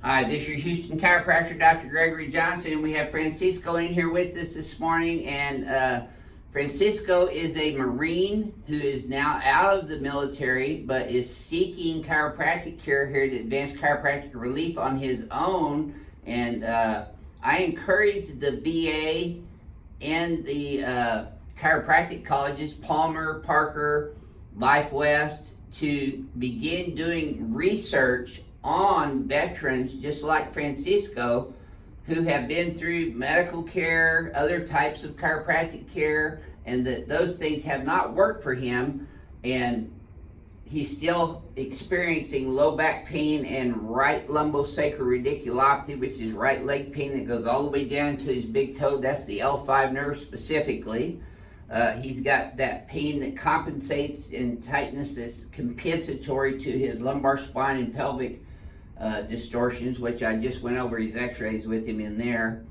Hi, this is your Houston chiropractor, Dr. Gregory Johnson. We have Francisco in here with us this morning, and Francisco is a Marine who is now out of the military, but is seeking chiropractic care here at Advanced Chiropractic Relief on his own. And I encourage the VA and the chiropractic colleges, Palmer, Parker, Life West, to begin doing research on veterans just like Francisco who have been through medical care, other types of chiropractic care, and that those things have not worked for him, and he's still experiencing low back pain and right lumbosacral which is right leg pain that goes all the way down to his big toe. That's the L5 nerve specifically. He's got that pain that compensates in tightness that's compensatory to his lumbar spine and pelvic distortions, which I just went over his x-rays with him in there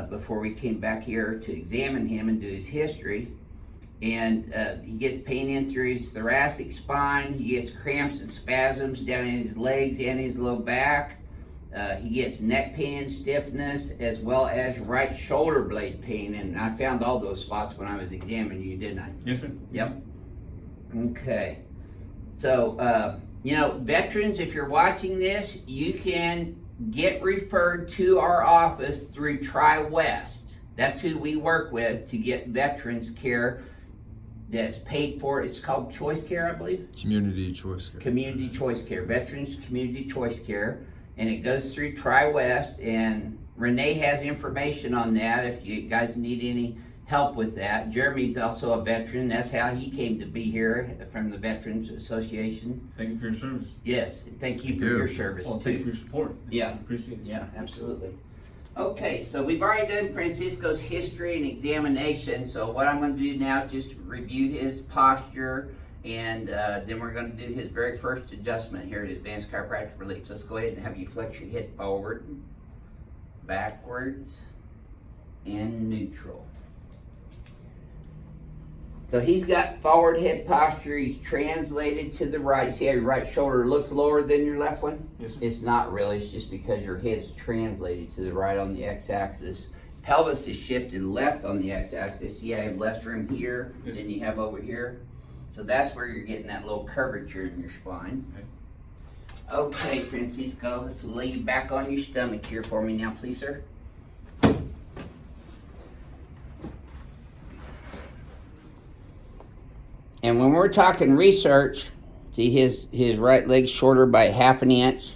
before we came back here to examine him and do his history. And he gets pain in through his thoracic spine. He gets cramps and spasms down in his legs and his low back. He gets neck pain and stiffness, as well as right shoulder blade pain. And I found all those spots when I was examining you, didn't I? Yes, sir. Yep. Okay. So, you know, veterans, if you're watching this, you can get referred to our office through Tri-West. That's who we work with to get veterans care that's paid for. It's called Choice Care, I believe. Community Choice Care. Community Choice Care. Veterans Community Choice Care. And it goes through Tri-West, and Renee has information on that if you guys need any help with that. Jeremy's also a veteran. That's how he came to be here from the Veterans Association. Thank you for your service. Yes, thank you for your service. Well, thank you for your support. Yeah. Appreciate it. Yeah, absolutely. Okay, so we've already done Francisco's history and examination. So what I'm going to do now is just review his posture, and then we're going to do his very first adjustment here at Advanced Chiropractic Relief. So let's go ahead and have you flex your hip forward, backwards, and neutral. So he's got forward head posture. He's translated to the right. See how your right shoulder looks lower than your left one? Yes, sir. It's not really. It's just because your head's translated to the right on the x-axis. Pelvis is shifted left on the x-axis. See how you have less room here than you have over here? So that's where you're getting that little curvature in your spine. Okay, Francisco, let's lay you back on your stomach here for me now, please, sir. And when we're talking research, see his right leg shorter by 1/2 inch.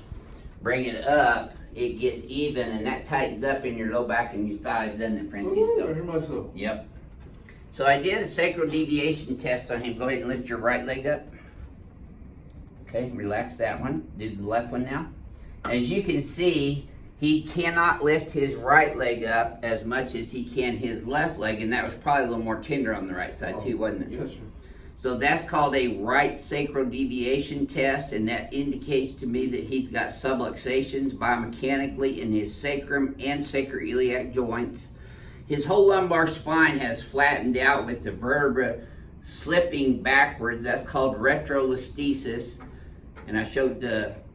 Bring it up, it gets even, and that tightens up in your low back and your thighs, doesn't it, Francisco? I hear myself. Yep. So I did a sacral deviation test on him. Go ahead and lift your right leg up. Okay, relax that one. Do the left one now. As you can see, he cannot lift his right leg up as much as he can his left leg, and that was probably a little more tender on the right side too, wasn't it? Yes, sir. So that's called a right sacral deviation test, and that indicates to me that he's got subluxations biomechanically in his sacrum and sacroiliac joints. His whole lumbar spine has flattened out with the vertebra slipping backwards. That's called retrolisthesis. And I showed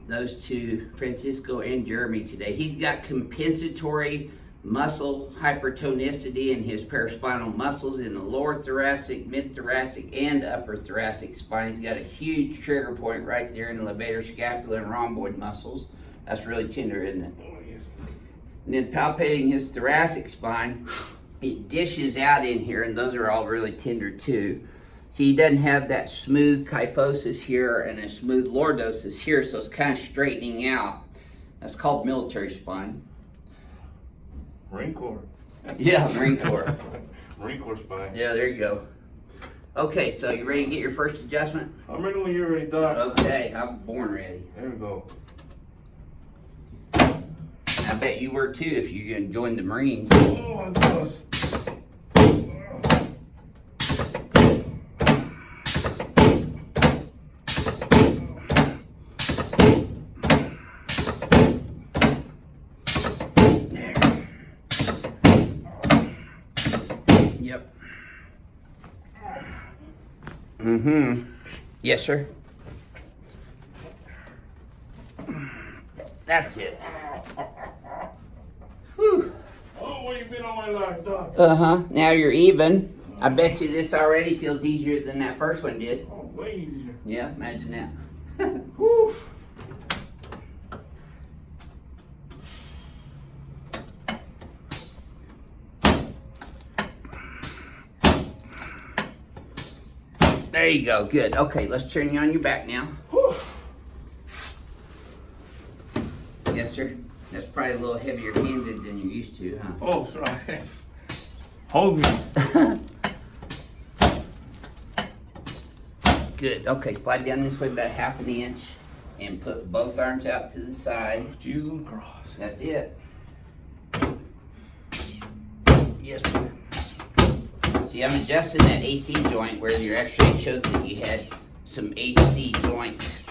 those to Francisco and Jeremy today. He's got compensatory muscle hypertonicity in his paraspinal muscles in the lower thoracic, mid-thoracic, and upper thoracic spine. He's got a huge trigger point right there in the levator scapular and rhomboid muscles. That's really tender, isn't it? Oh, yes. And then palpating his thoracic spine, it dishes out in here, and those are all really tender too. See, he doesn't have that smooth kyphosis here and a smooth lordosis here, so it's kind of straightening out. That's called military spine. Marine Corps. Yeah, Marine Corps. Marine Corps spine. Yeah, there you go. Okay, so you ready to get your first adjustment? I'm ready when you're ready, Doc. Okay, I'm born ready. There we go. I bet you were too if you're going to join the Marines. Oh, my gosh. Yep. Mm-hmm. Yes, sir. That's it. Whew. Oh, where you been all my life, Doc? Uh-huh. Now you're even. I bet you this already feels easier than that first one did. Oh, way easier. Yeah, imagine that. Woo. There you go. Good. Okay, let's turn you on your back now. Woo. Yes, sir. That's probably a little heavier handed than you're used to, huh? Oh, sorry. Hold me. Good. Okay, slide down this way about 1/2 inch and put both arms out to the side. Jesus on the cross. That's it. Yes, sir. See, I'm adjusting that AC joint where your x-ray showed that you had some HC joint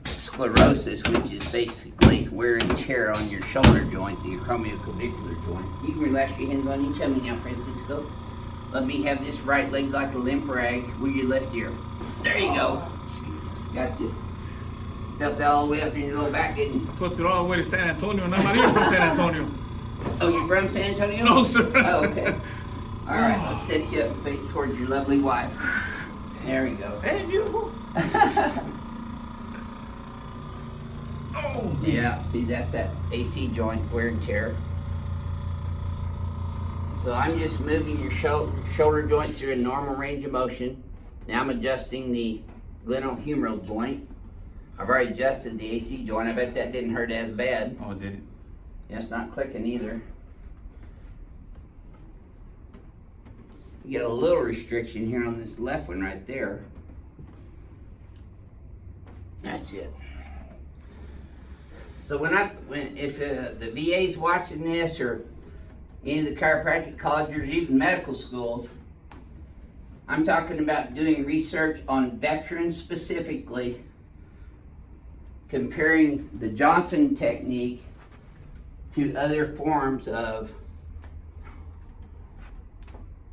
sclerosis, which is basically wear and tear on your shoulder joint, the acromioclavicular joint. You can relax your hands on you. Tell me now, Francisco. Let me have this right leg like a limp rag with your left ear. There you go. Jesus. Got you. Felt that all the way up in your low back, didn't you? I felt it all the way to San Antonio, and I'm not even from San Antonio. Oh, you're from San Antonio? No, sir. Oh, okay. All right, let's set you up and face towards your lovely wife. There we go. Hey, beautiful. Oh. Yeah, see, that's that AC joint wear and tear. So I'm just moving your shoulder joint through a normal range of motion. Now I'm adjusting the glenohumeral joint. I've already adjusted the AC joint. I bet that didn't hurt as bad. Oh, did it? Yeah, it's not clicking either. You got a little restriction here on this left one right there. That's it. So if the VA's watching this, or any of the chiropractic colleges, or even medical schools, I'm talking about doing research on veterans specifically, comparing the Johnson technique to other forms of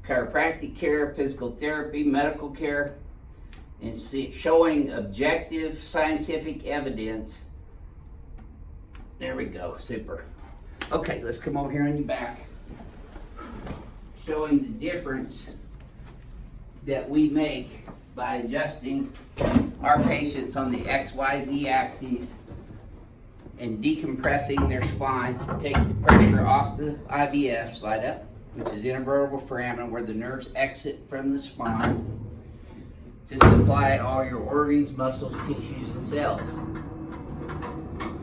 chiropractic care, physical therapy, medical care, and showing objective scientific evidence. There we go, super. Okay, let's come over here on your back. Showing the difference that we make by adjusting our patients on the XYZ axes and decompressing their spines to take the pressure off the IVF, slide up, which is intervertebral foramen, where the nerves exit from the spine to supply all your organs, muscles, tissues, and cells.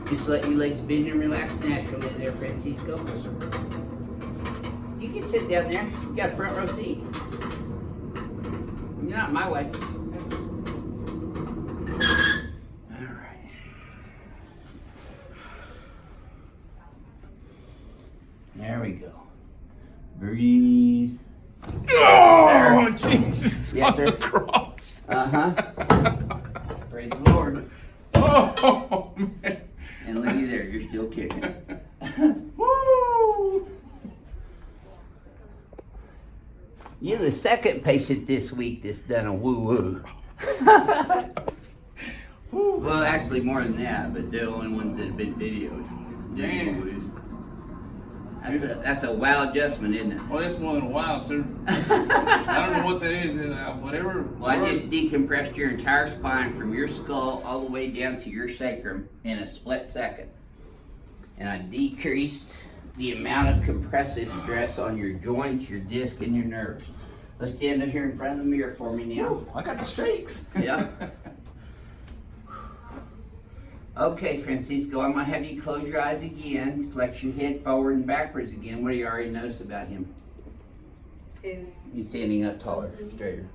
Just let your legs bend and relax naturally there, Francisco. You can sit down there. You got a front row seat. You're not in my way. All right. There we go. Breathe. Oh, Jesus. Yes, sir. On the cross. Uh-huh. Praise the Lord. Oh, man. And look at you there, you're still kicking. Woo. You're the second patient this week that's done a woo-woo. Well, actually more than that, but they're the only ones that have been videos doing woo-woos. That's a wow adjustment, isn't it? Well, that's more than a while, sir. I don't know what that is. Whatever. Well, I just decompressed your entire spine from your skull all the way down to your sacrum in a split second. And I decreased the amount of compressive stress on your joints, your disc, and your nerves. Let's stand up here in front of the mirror for me now. Ooh, I got the shakes. Yeah. Okay, Francisco, I'm going to have you close your eyes again, flex your head forward and backwards again. What do you already notice about him? He's standing up taller, straighter.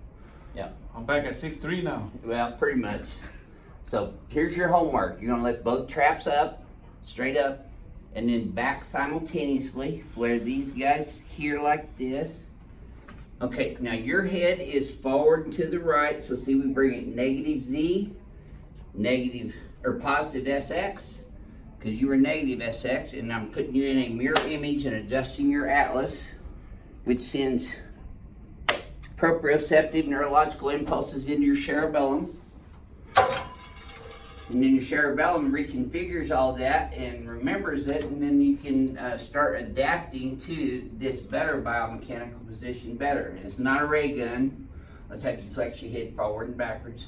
Yeah. I'm back at 6'3" now. Well, pretty much. So here's your homework. You're going to lift both traps up, straight up, and then back simultaneously. Flare these guys here like this. Okay, now your head is forward and to the right. So see, we bring it negative Z, negative or positive SX, because you were negative SX, and I'm putting you in a mirror image and adjusting your atlas, which sends proprioceptive neurological impulses into your cerebellum. And then your cerebellum reconfigures all that and remembers it, and then you can start adapting to this better biomechanical position better. And it's not a ray gun. Let's have you flex your head forward and backwards.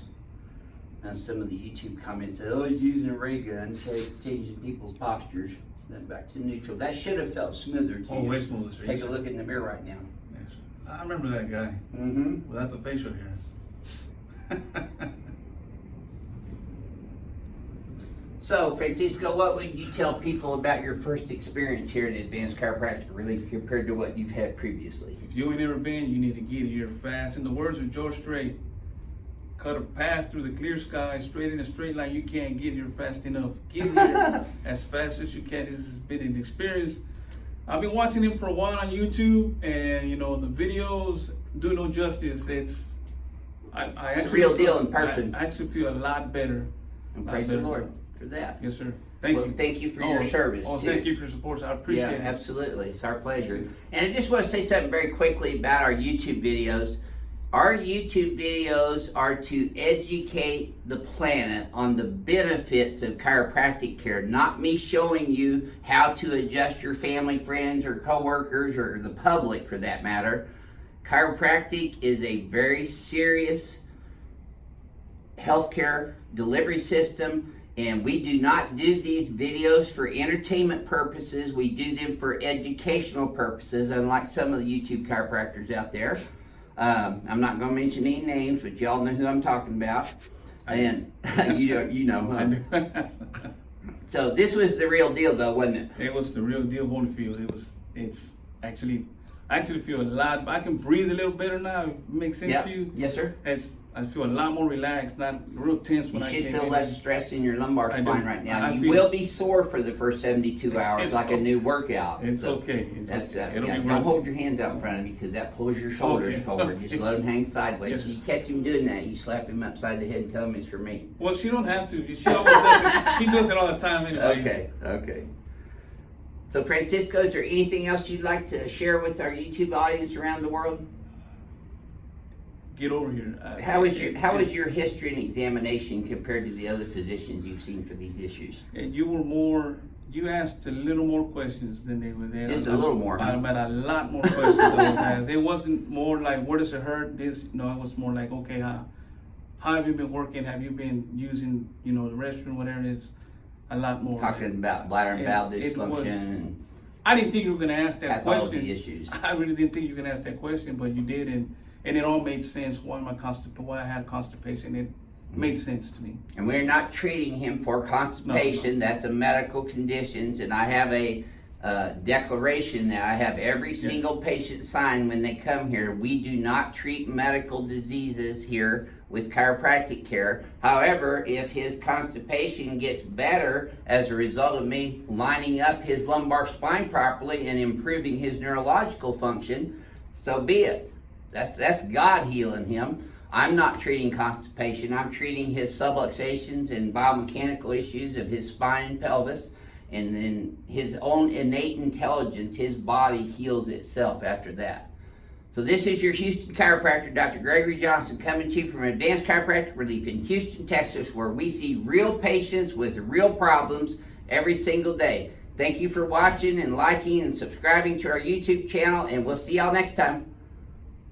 Now some of the YouTube comments say, oh, he's using a ray gun, changing people's postures. Then back to neutral. That should have felt smoother to you. way smoother. Take a look in the mirror right now. Yes. I remember that guy. Mm-hmm. Without the facial hair. So, Francisco, what would you tell people about your first experience here at Advanced Chiropractic Relief compared to what you've had previously? If you ain't never been, you need to get here fast. In the words of George Strait, cut a path through the clear sky, straight in a straight line. You can't get here fast enough. Get here as fast as you can. This has been an experience. I've been watching him for a while on YouTube, and the videos do no justice. It's It's a real deal in person. I actually feel a lot better. And praise the Lord for that. Yes, sir. Thank you. Thank you for your service, too. Thank you for your support. I appreciate it. Yeah, absolutely. It's our pleasure. And I just want to say something very quickly about our YouTube videos. Our YouTube videos are to educate the planet on the benefits of chiropractic care, not me showing you how to adjust your family, friends, or coworkers, or the public for that matter. Chiropractic is a very serious healthcare delivery system, and we do not do these videos for entertainment purposes. We do them for educational purposes, unlike some of the YouTube chiropractors out there. I'm not going to mention any names, but y'all know who I'm talking about. And you know. So this was the real deal, though, wasn't it? It was the real deal, Holyfield. It's actually, I actually feel a lot. I can breathe a little better now. It makes sense to you? Yes, sir. I feel a lot more relaxed, not real tense when I came in. You should feel less stress in your lumbar spine right now. You feel, will be sore for the first 72 hours, like a new workout. It's okay. Don't hold your hands out in front of you because that pulls your shoulders forward. Just let them hang sideways. Yes, If you catch him doing that, you slap him upside the head and tell him it's for me. Well, she don't have to. She always does it. She does it all the time anyways. Okay. So, Francisco, is there anything else you'd like to share with our YouTube audience around the world? Get over here. How was your history and examination compared to the other physicians you've seen for these issues? You asked a little more questions than they were there. Just a little more, huh? About a lot more questions I was asked. It wasn't more like, where does it hurt? It was more like, okay, how have you been working? Have you been using, the restroom, whatever it is? A lot more. Talking about bladder and bowel dysfunction. I didn't think you were going to ask that question. Pathology issues. I really didn't think you were going to ask that question, but you did, and it all made sense why I had constipation. It made sense to me. And we're not treating him for constipation. No. That's a medical condition, and I have a declaration that I have every single patient sign when they come here. We do not treat medical diseases here with chiropractic care. However, if his constipation gets better as a result of me lining up his lumbar spine properly and improving his neurological function, so be it. That's God healing him. I'm not treating constipation. I'm treating his subluxations and biomechanical issues of his spine and pelvis, and then his own innate intelligence. His body heals itself after that. So this is your Houston chiropractor, Dr. Gregory Johnson, coming to you from Advanced Chiropractic Relief in Houston, Texas, where we see real patients with real problems every single day. Thank you for watching and liking and subscribing to our YouTube channel, and we'll see y'all next time.